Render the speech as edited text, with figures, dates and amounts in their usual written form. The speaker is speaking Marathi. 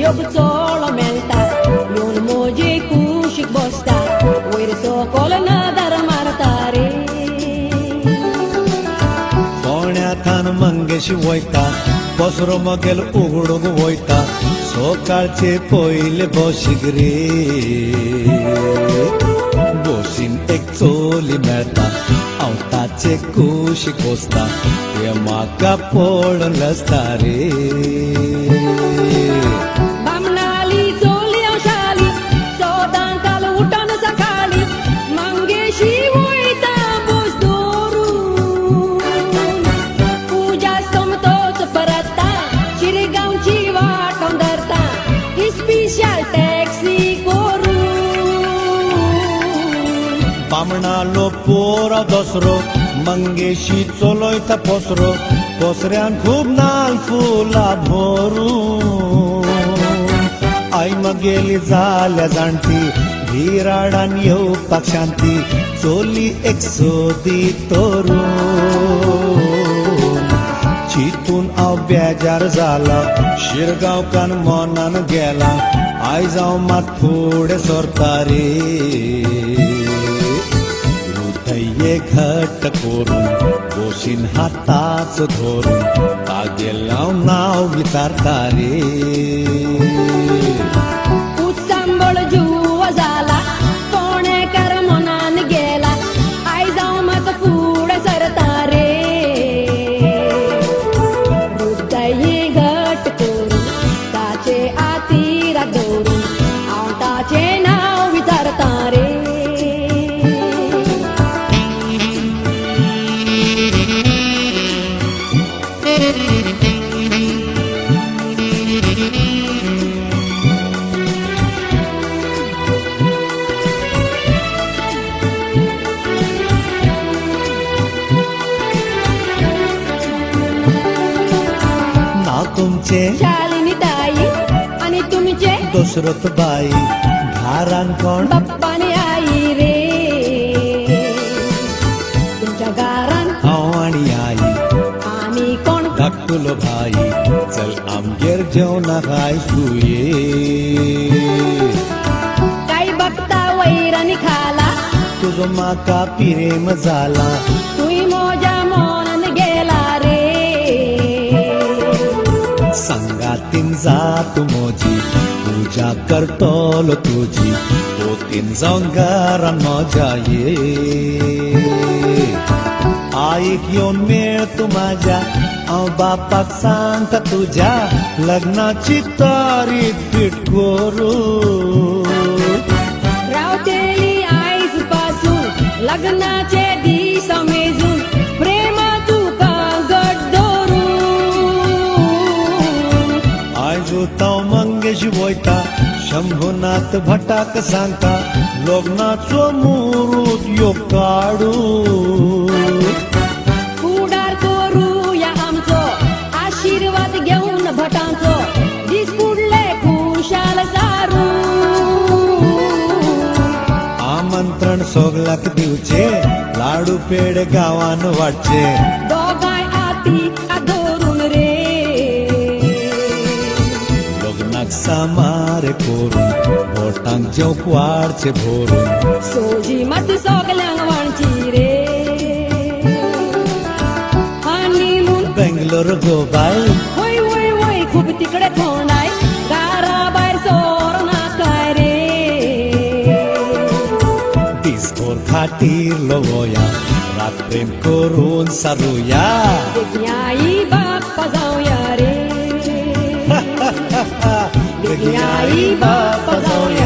jobb solo melta yon moje kushik bosta oire so kolna dar martare कोण्याथान Mangeshi वयता पसरो मगेल उगडूंक वयता सकाळचे पयले बशीक रे बशीन एक चोली मेळटा हांव ताचे कुशीक बसता ते म्हाका पळोवन लसता रे बामणाली चोली अंशाली सोदांकाल उठोन सकाळी मंगेशी वयता बोस दवरून पूजा समतोच परतता शिरगांवची वाट धरता स्पेशल टॅक्सी करून बामणालो पोरा दसरो मंगेशी चलयता पसरो पसऱ्यान खूब नाल फुलां भरून आई मगेली जाल्या जाणटी भिराडान येवपाक शांती चोली एक सोदी तोरून चितून हांव बेजार जाला शिरगांवकान मनान गेला आयज हांव मात फुडें सरता रे हृदय घट्ट करून बशीन हाताच धरून तागेलें हांव नांव विचारता रे उत्सांबळ जुव जाला कोणेकार मनान गेला आयज हांव मात फुडें सरता रे हृदय घट्ट करून ताचे आतीरा दवरून हांव ताचें नांव विचारता रे तुमचे शालिनी ताई आणि तुमचे दशरथ बाई घरान कोण बाप्पाने आई रे तुमच्या घरान हांव आनी आई आणि कोण धाकटुलो भाई चल आमगेर जेवणाक आयज तूं ये काही बघता वैरानी खाला तुजो म्हाका प्रेम जाला तुई मोजा मोनान गेला रे संगातीन जा तूं म्हजी पूजा करतलो तुजी पोतीन जावन घरान मजा ये आईक येवन मेळ तूं म्हाज्या हांव बापाक सांगता तुज्या लग्नाची तारीख फिट करूं रावतेली आयज पासून लग्नाचे दीस मेजून प्रेमा तुका घट धरून आयज हांव मंगेशी वयता शंभुनाथ भटाक सांगता लग्नाचो मुहूर्त यो काडूं फुडार करूया आमचो आशीर्वाद घेवन भटांचो दीस फुडले खुशाल सारू आमंत्रण सगळ्याक दिवचे लाडू पेड गांवान वाडचे दोगांय आती धरून रे लग्नाक सामार करून बोटांक जेवक वाडचे भरून सोजी मात सगल्यांक वाणची रे हनीमून बेंगलोर गो बाय वय वय वय खूब तिकडे थोंडाय घरा भायर सोर नाकाय रे दिसभर खातीर लोवया रात प्रेम करून सारुया आई बाप्पा जावया रे आई बाप्पा जावया